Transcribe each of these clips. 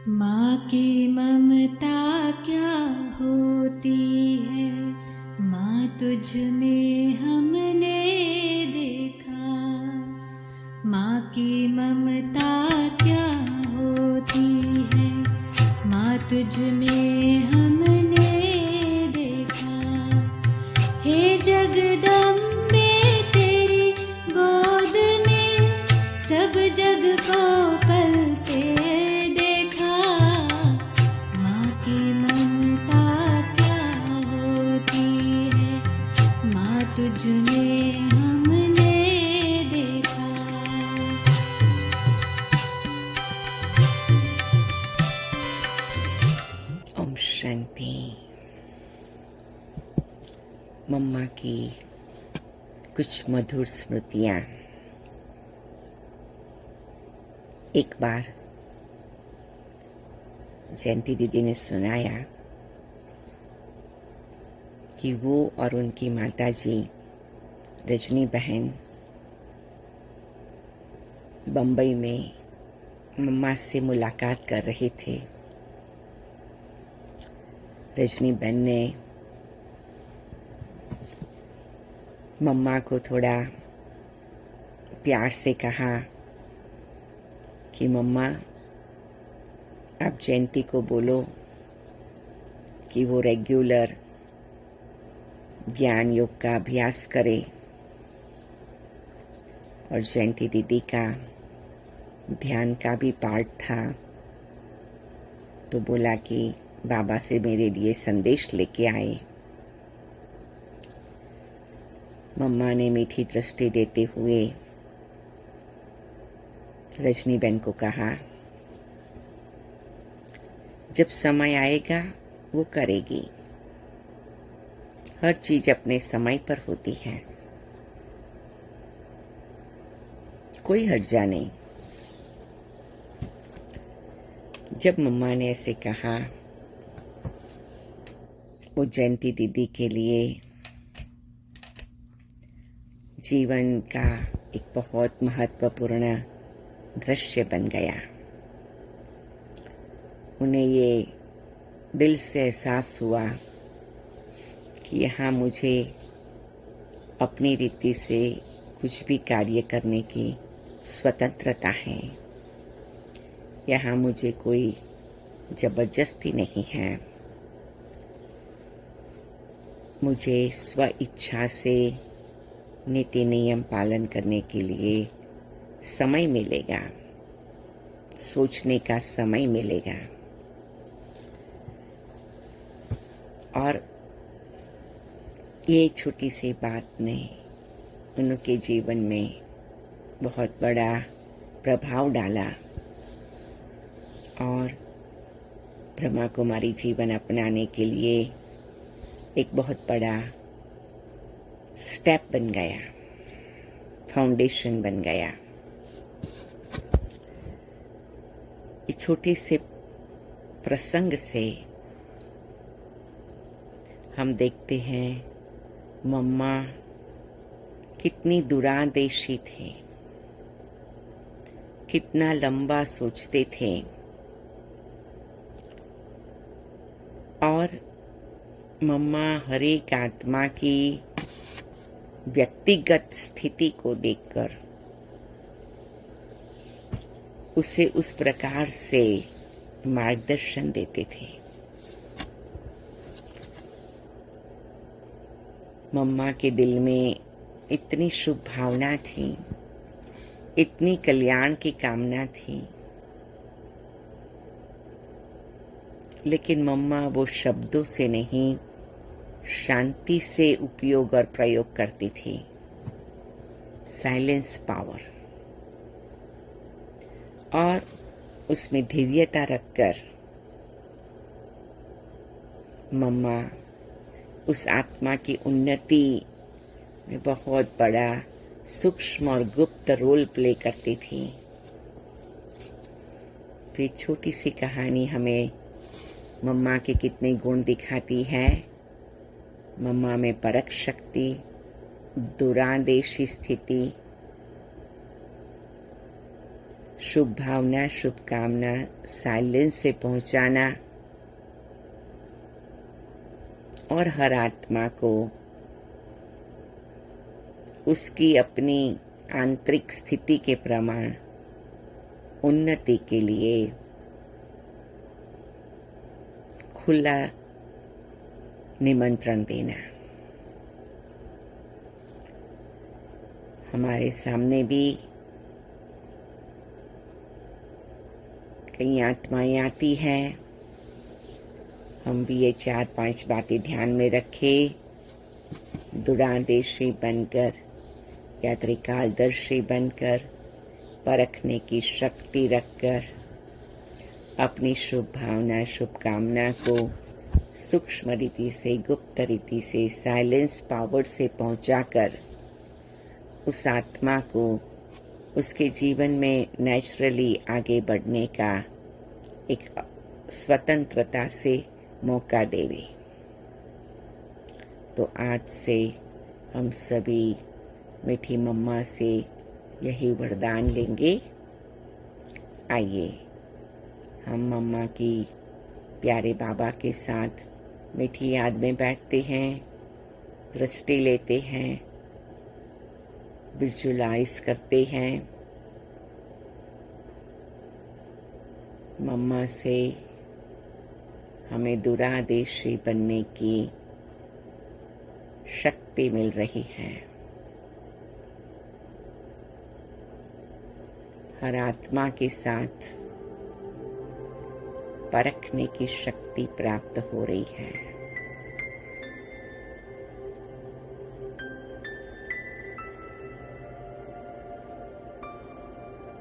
माँ की ममता क्या होती है, माँ तुझ में हमने देखा। माँ की ममता क्या होती है, माँ तुझ में हमने देखा। हे जगदम्बे तेरी गोद में सब जग को पलते देखा। माँ की ममता क्या होती है, माँ तुझ में हमने देखा। ओम शांति। मम्मा की कुछ मधुर स्मृतियाँ। एक बार जयंती दीदी ने सुनाया कि वो और उनकी माताजी रजनी बहन बम्बई में मम्मा से मुलाकात कर रहे थे। रजनी बहन ने मम्मा को थोड़ा प्यार से कहा कि मम्मा आप जयंती को बोलो कि वो रेगुलर ज्ञान योग का अभ्यास करे। और जयंती दीदी का ध्यान का भी पार्ट था, तो बोला कि बाबा से मेरे लिए संदेश लेके आए। मम्मा ने मीठी दृष्टि देते हुए रजनी बहन को कहा, जब समय आएगा वो करेगी। हर चीज अपने समय पर होती है, कोई हर्जा नहीं। जब मम्मा ने ऐसे कहा, वो जयंती दीदी के लिए जीवन का एक बहुत महत्वपूर्ण दृश्य बन गया। उन्हें ये दिल से एहसास हुआ कि यहाँ मुझे अपनी रीति से कुछ भी कार्य करने की स्वतंत्रता है। यहाँ मुझे कोई जबरदस्ती नहीं है। मुझे स्व इच्छा से नीति नियम पालन करने के लिए समय मिलेगा, सोचने का समय मिलेगा। और ये छोटी सी बात ने उनके जीवन में बहुत बड़ा प्रभाव डाला और ब्रह्मा कुमारी जीवन अपनाने के लिए एक बहुत बड़ा स्टेप बन गया, फाउंडेशन बन गया। इस छोटे से प्रसंग से हम देखते हैं मम्मा कितनी दूरंदेशी थे, कितना लंबा सोचते थे। और मम्मा हर एक आत्मा की व्यक्तिगत स्थिति को देखकर उसे उस प्रकार से मार्गदर्शन देते थे। मम्मा के दिल में इतनी शुभ भावना थी, इतनी कल्याण की कामना थी, लेकिन मम्मा वो शब्दों से नहीं, शांति से उपयोग और प्रयोग करती थी। साइलेंस पावर, और उसमें धैर्यता रखकर मम्मा उस आत्मा की उन्नति में बहुत बड़ा सूक्ष्म और गुप्त रोल प्ले करती थी। तो ये छोटी सी कहानी हमें मम्मा के कितने गुण दिखाती है। मम्मा में परख शक्ति, दूरंदेशी स्थिति, शुभ भावना, शुभकामना साइलेंस से पहुंचाना और हर आत्मा को उसकी अपनी आंतरिक स्थिति के प्रमाण उन्नति के लिए खुला निमंत्रण देना। हमारे सामने भी कई आत्माएं आती हैं, हम भी ये 4-5 बातें ध्यान में रखें। दूरांदेशी बनकर या त्रिकालदर्शी बनकर परखने की शक्ति रखकर अपनी शुभ भावना, शुभकामना को सूक्ष्म रीति से, गुप्त रीति से, साइलेंस पावर से पहुंचाकर उस आत्मा को उसके जीवन में नेचुरली आगे बढ़ने का एक स्वतंत्रता से मौका देवे। तो आज से हम सभी मीठी मम्मा से यही वरदान लेंगे। आइए हम मम्मा की प्यारे बाबा के साथ मीठी याद में बैठते हैं, दृष्टि लेते हैं, विजुलाइज करते हैं। मम्मा से हमें दूरादेशी बनने की शक्ति मिल रही है। हर आत्मा के साथ परखने की शक्ति प्राप्त हो रही है।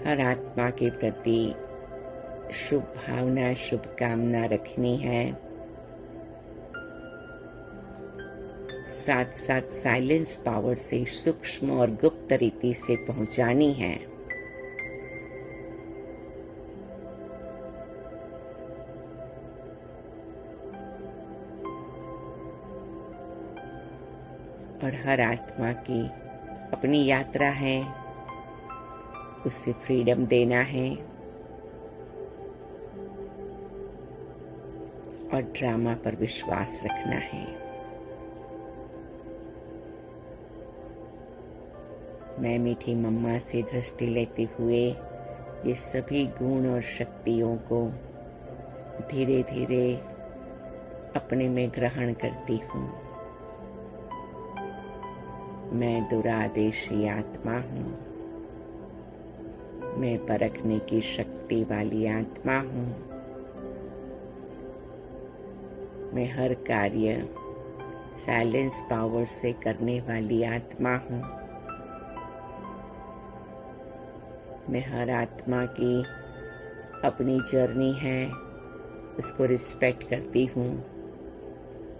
हर आत्मा के प्रति शुभ भावना, शुभकामना रखनी है। साथ साथ साइलेंस पावर से सूक्ष्म और गुप्त रीति से पहुंचानी है। और हर आत्मा की अपनी यात्रा है, उससे फ्रीडम देना है और ड्रामा पर विश्वास रखना है। मैं मीठी मम्मा से दृष्टि लेते हुए ये सभी गुण और शक्तियों को धीरे धीरे अपने में ग्रहण करती हूँ। मैं दूरादेशी आत्मा हूँ, मैं परखने की शक्ति वाली आत्मा हूँ। मैं हर कार्य साइलेंस पावर से करने वाली आत्मा हूँ। मैं हर आत्मा की अपनी जर्नी है, उसको रिस्पेक्ट करती हूँ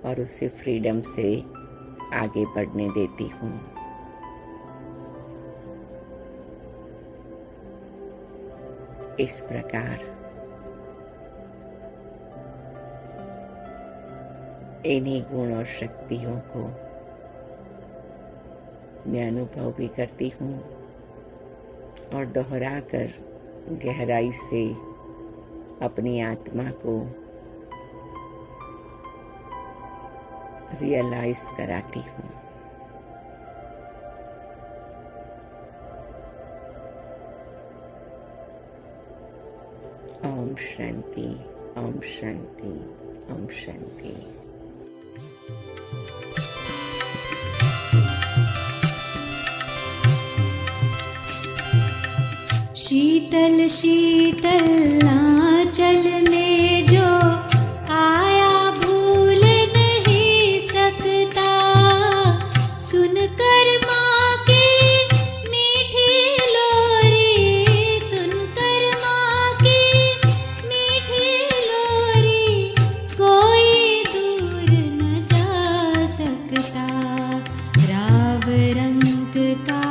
और उसे फ्रीडम से आगे बढ़ने देती हूँ। इस प्रकार इन्हीं गुण और शक्तियों को मैं अनुभव भी करती हूँ और दोहराकर गहराई से अपनी आत्मा को रियलाइज कराती हूँ। ओम शांति, ओम शांति, ओम शांति। शीतल शीतल आंचल में जो आया भूल नहीं सकता, सुनकर माँ की मीठी लोरी, सुनकर माँ की मीठी लोरी, कोई दूर न जा सकता। राव रंग का